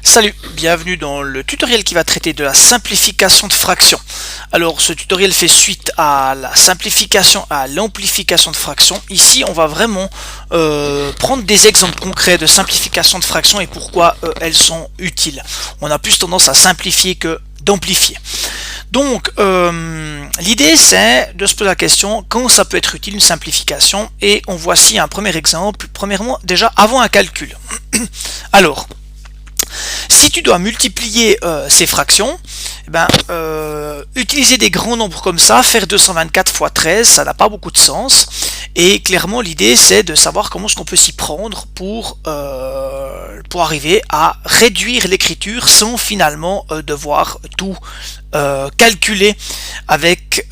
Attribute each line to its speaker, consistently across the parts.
Speaker 1: Salut, bienvenue dans le tutoriel qui va traiter de la simplification de fractions. Alors ce tutoriel fait suite à la simplification, à l'amplification de fractions. Ici on va vraiment prendre des exemples concrets de simplification de fractions et pourquoi elles sont utiles. On a plus tendance à simplifier que d'amplifier. Donc l'idée c'est de se poser la question quand ça peut être utile une simplification, et on voit ici un premier exemple. Premièrement, déjà avant un calcul. Alors si tu dois multiplier ces fractions, utiliser des grands nombres comme ça, faire 224 fois 13, ça n'a pas beaucoup de sens. Et clairement, l'idée, c'est de savoir comment est-ce qu'on peut s'y prendre pour arriver à réduire l'écriture sans finalement devoir tout calculer avec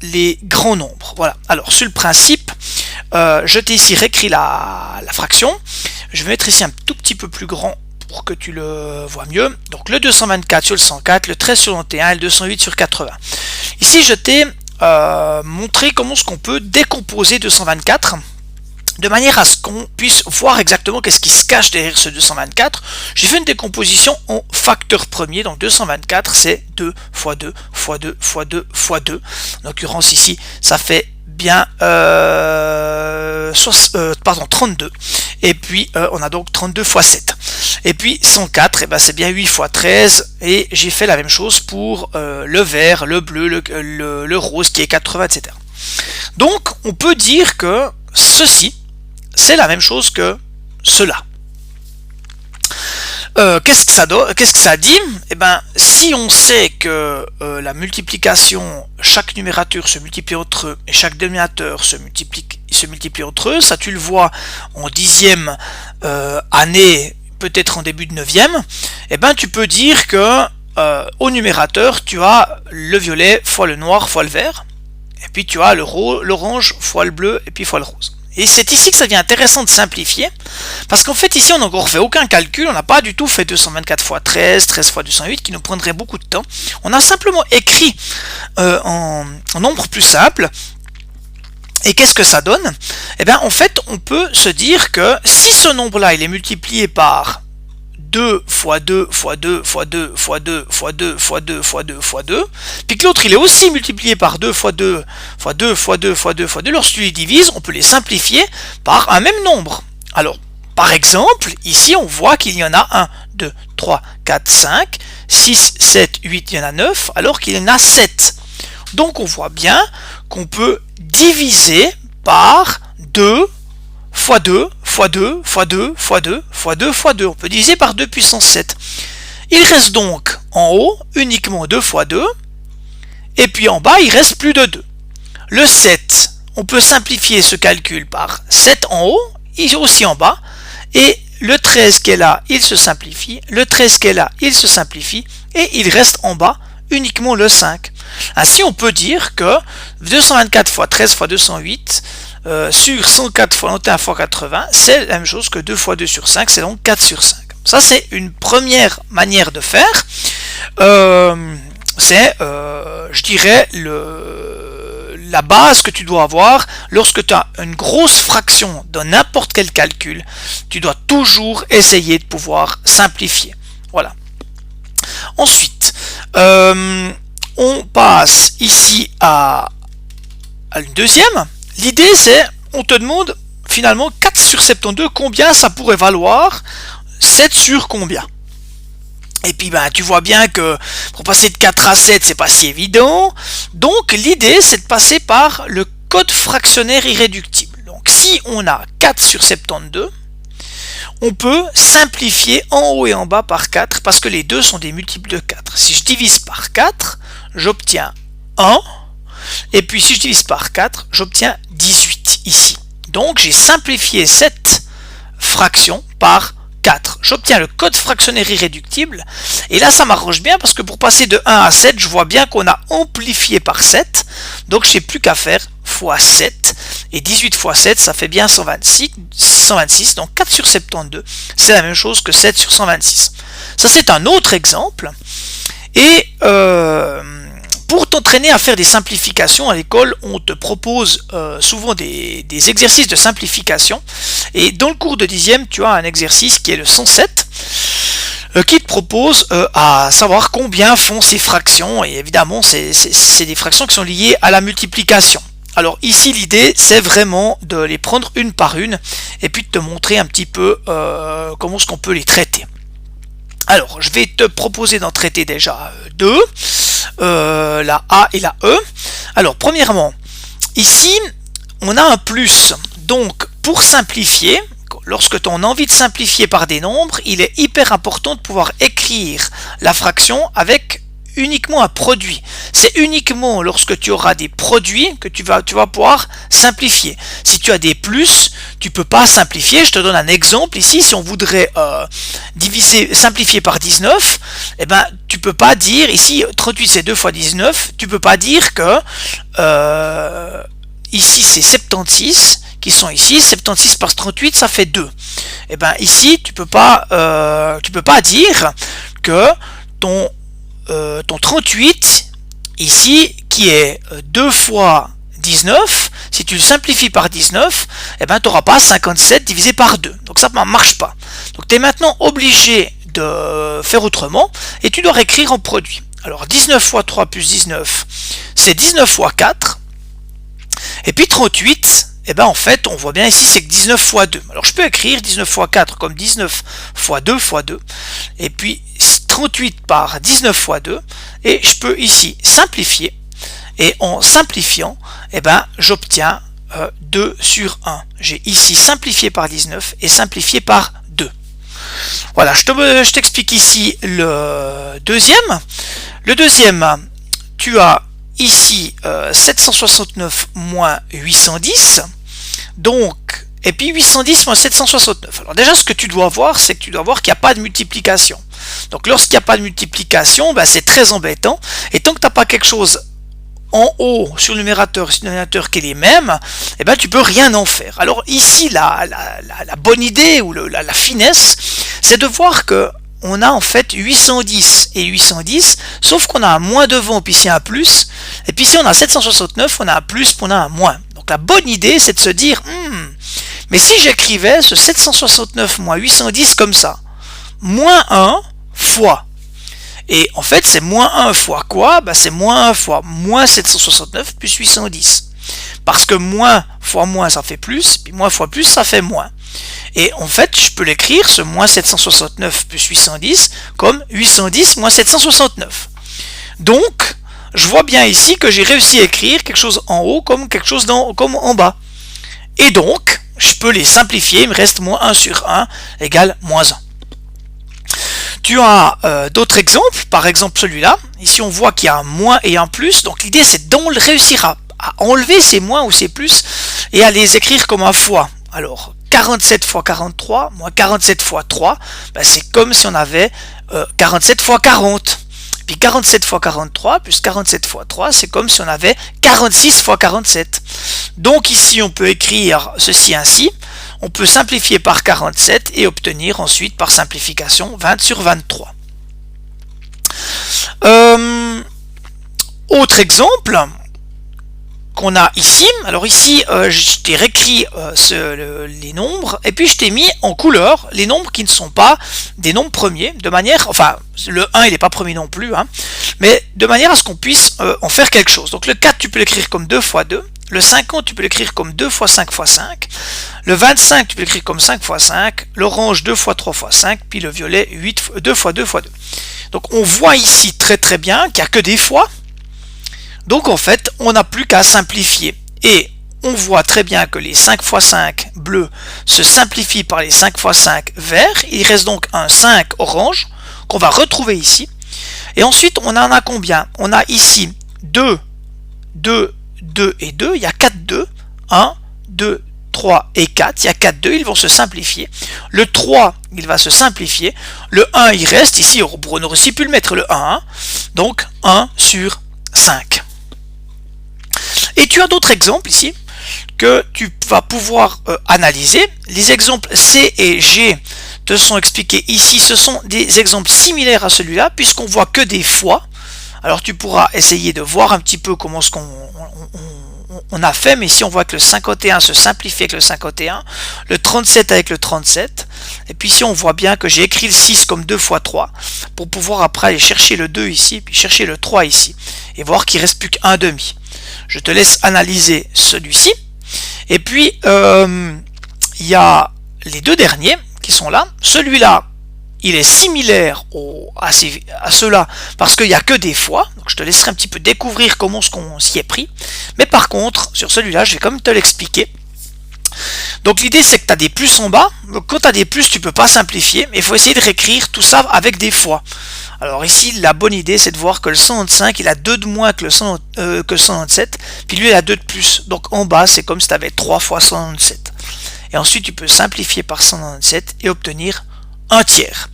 Speaker 1: les grands nombres. Voilà. Alors, sur le principe, je t'ai ici réécrit la fraction. Je vais mettre ici un tout petit peu plus grand pour que tu le vois mieux. Donc le 224 sur le 104, le 13 sur le 91 et le 208 sur 80. Ici je t'ai montré comment est-ce qu'on peut décomposer 224 de manière à ce qu'on puisse voir exactement qu'est-ce qui se cache derrière ce 224. J'ai fait une décomposition en facteur premier, donc 224 c'est 2 fois 2 fois 2 fois 2 fois 2. En l'occurrence ici ça fait bien 32. Et puis on a donc 32 fois 7. Et puis 104, c'est bien 8 fois 13. Et j'ai fait la même chose pour le vert, le bleu, le rose qui est 80, etc. Donc on peut dire que ceci, c'est la même chose que cela. Qu'est-ce que ça dit? Si on sait que la multiplication, chaque numérateur se multiplie entre eux et chaque dénominateur se multiplie entre eux, ça tu le vois en 10e année, peut-être en début de 9e, tu peux dire que au numérateur tu as le violet fois le noir fois le vert, et puis tu as l'orange fois le bleu et puis fois le rose. Et c'est ici que ça devient intéressant de simplifier, parce qu'en fait ici on n'a encore fait aucun calcul, on n'a pas du tout fait 224 fois 13, 13 fois 208 qui nous prendrait beaucoup de temps. On a simplement écrit en nombre plus simple. Et qu'est-ce que ça donne? En fait on peut se dire que si ce nombre là il est multiplié par 2 fois 2 fois 2 fois 2 fois 2 fois 2 fois 2 fois 2 fois 2, puis que l'autre il est aussi multiplié par 2 fois 2 fois 2 fois 2 fois 2 fois 2, lorsque tu les divises, on peut les simplifier par un même nombre. Alors, par exemple, ici on voit qu'il y en a 1, 2, 3, 4, 5, 6, 7, 8, il y en a 9, alors qu'il y en a 7. Donc on voit bien qu'on peut diviser par 2 fois 2 fois 2 fois 2 fois 2 fois 2 fois 2. On peut diviser par 2 puissance 7. Il reste donc en haut uniquement 2 fois 2. Et puis en bas, il reste plus de 2. Le 7, on peut simplifier ce calcul par 7 en haut, et aussi en bas. Et le 13 qui est là, il se simplifie. Le 13 qui est là, il se simplifie. Et il reste en bas uniquement le 5. Ainsi, on peut dire que 224 fois 13 fois 208 sur 104 fois 91 fois 80, c'est la même chose que 2 fois 2 sur 5, c'est donc 4 sur 5. Ça, c'est une première manière de faire. Je dirais, la base que tu dois avoir lorsque tu as une grosse fraction dans n'importe quel calcul. Tu dois toujours essayer de pouvoir simplifier. Voilà. Ensuite, on passe ici à une deuxième. L'idée c'est, on te demande finalement 4 sur 72, combien ça pourrait valoir? 7 sur combien? Et puis tu vois bien que pour passer de 4 à 7, c'est pas si évident. Donc l'idée c'est de passer par le code fractionnaire irréductible. Donc si on a 4 sur 72, on peut simplifier en haut et en bas par 4 parce que les deux sont des multiples de 4. Si je divise par 4, j'obtiens 1. Et puis si je divise par 4, j'obtiens 18 ici. Donc j'ai simplifié cette fraction par 4. J'obtiens le code fractionnaire irréductible. Et là ça m'arrange bien parce que pour passer de 1 à 7, je vois bien qu'on a amplifié par 7. Donc je n'ai plus qu'à faire fois 7. Et 18 fois 7, ça fait bien 126. Donc 4 sur 72, c'est la même chose que 7 sur 126. Ça c'est un autre exemple. Et pour t'entraîner à faire des simplifications à l'école, on te propose souvent des exercices de simplification. Et dans le cours de 10e, tu as un exercice qui est le 107. qui te propose à savoir combien font ces fractions, et évidemment c'est des fractions qui sont liées à la multiplication. Alors ici l'idée c'est vraiment de les prendre une par une et puis de te montrer un petit peu comment est-ce qu'on peut les traiter. Alors je vais te proposer d'en traiter déjà deux, la A et la E. Alors premièrement, ici on a un plus, donc pour simplifier, lorsque tu as envie de simplifier par des nombres, il est hyper important de pouvoir écrire la fraction avec uniquement un produit. C'est uniquement lorsque tu auras des produits que tu vas pouvoir simplifier. Si tu as des plus, tu peux pas simplifier. Je te donne un exemple ici. Si on voudrait simplifier par 19, eh ben tu peux pas dire ici 38 c'est 2 fois 19. Tu peux pas dire que ici c'est 76 qui sont ici, 76 par 38 ça fait 2. Et bien ici tu peux pas dire que ton 38 ici qui est 2 fois 19, si tu le simplifies par 19, et ben tu n'auras pas 57 divisé par 2. Donc ça ne marche pas. Donc tu es maintenant obligé de faire autrement et tu dois écrire en produit. Alors 19 fois 3 plus 19, c'est 19 fois 4. Et puis 38, et ben en fait on voit bien ici c'est que 19 fois 2. Alors je peux écrire 19 fois 4 comme 19 fois 2 fois 2. Et puis 38 par 19 fois 2. Et je peux ici simplifier. Et en simplifiant, et ben j'obtiens 2 sur 1. J'ai ici simplifié par 19 et simplifié par 2. Voilà, je t'explique ici le deuxième. Le deuxième, tu as ici 769 moins 810, donc, et puis 810 moins 769. Alors déjà ce que tu dois voir, c'est que tu dois voir qu'il n'y a pas de multiplication. Donc lorsqu'il n'y a pas de multiplication, ben, c'est très embêtant, et tant que tu n'as pas quelque chose en haut sur le numérateur et sur le dénominateur qui est les mêmes, eh ben tu peux rien en faire. Alors ici la bonne idée ou la finesse, c'est de voir que on a en fait 810 et 810, sauf qu'on a un moins devant, puis ici un plus, et puis ici on a 769, on a un plus, puis on a un moins. Donc la bonne idée, c'est de se dire, mais si j'écrivais ce 769 moins 810 comme ça, moins 1 fois, et en fait c'est moins 1 fois quoi? Ben, c'est moins 1 fois moins 769 plus 810. Parce que moins fois moins ça fait plus, puis moins fois plus ça fait moins. Et en fait, je peux l'écrire, ce moins 769 plus 810, comme 810 moins 769. Donc, je vois bien ici que j'ai réussi à écrire quelque chose en haut comme quelque chose comme en bas. Et donc, je peux les simplifier, il me reste moins 1 sur 1 égale moins 1. Tu as d'autres exemples, par exemple celui-là. Ici, on voit qu'il y a un moins et un plus. Donc, l'idée, c'est de réussir à enlever ces moins ou ces plus et à les écrire comme un fois. Alors, 47 fois 43 moins 47 fois 3, ben c'est comme si on avait 47 fois 40. Puis 47 fois 43 plus 47 fois 3, c'est comme si on avait 46 fois 47. Donc ici, on peut écrire ceci ainsi. On peut simplifier par 47 et obtenir ensuite par simplification 20 sur 23. Autre exemple qu'on a ici, alors ici je t'ai réécrit les nombres et puis je t'ai mis en couleur les nombres qui ne sont pas des nombres premiers, de manière, enfin le 1 il n'est pas premier non plus, hein, mais de manière à ce qu'on puisse en faire quelque chose. Donc le 4 tu peux l'écrire comme 2 fois 2, le 50 tu peux l'écrire comme 2 fois 5 fois 5, le 25 tu peux l'écrire comme 5 fois 5, l'orange 2 fois 3 fois 5, puis le violet 2 fois 2 fois 2. Donc on voit ici très très bien qu'il n'y a que des fois. Donc en fait, on n'a plus qu'à simplifier. Et on voit très bien que les 5 fois 5 bleus se simplifient par les 5 fois 5 verts. Il reste donc un 5 orange qu'on va retrouver ici. Et ensuite, on en a combien? On a ici 2, 2, 2 et 2. Il y a 4 2. 1, 2, 3 et 4. Il y a 4 2. Ils vont se simplifier. Le 3, il va se simplifier. Le 1, il reste. Ici, on aurait aussi pu le mettre le 1. Donc 1 sur 5. Et tu as d'autres exemples ici que tu vas pouvoir analyser. Les exemples C et G te sont expliqués ici. Ce sont des exemples similaires à celui-là puisqu'on voit que des fois. Alors tu pourras essayer de voir un petit peu comment ce qu'on on a fait, mais ici on voit que le 51 se simplifie avec le 51, le 37 avec le 37, et puis ici on voit bien que j'ai écrit le 6 comme 2 fois 3, pour pouvoir après aller chercher le 2 ici, puis chercher le 3 ici, et voir qu'il ne reste plus qu'un demi. Je te laisse analyser celui-ci, et puis il y a les deux derniers qui sont là. Celui-là, il est similaire à ceux-là parce qu'il n'y a que des fois. Donc je te laisserai un petit peu découvrir comment on s'y est pris. Mais par contre, sur celui-là, je vais quand même te l'expliquer. Donc l'idée, c'est que tu as des plus en bas. Donc quand tu as des plus, tu ne peux pas simplifier. Mais il faut essayer de réécrire tout ça avec des fois. Alors ici, la bonne idée, c'est de voir que le 195, il a 2 de moins que le 197. Puis lui, il a 2 de plus. Donc en bas, c'est comme si tu avais 3 fois 197. Et ensuite, tu peux simplifier par 197 et obtenir un tiers.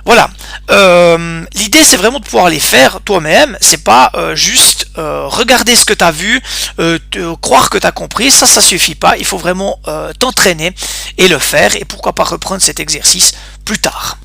Speaker 1: Voilà. L'idée, c'est vraiment de pouvoir les faire toi-même. C'est pas juste regarder ce que tu as vu, croire que tu as compris. Ça suffit pas. Il faut vraiment t'entraîner et le faire. Et pourquoi pas reprendre cet exercice plus tard.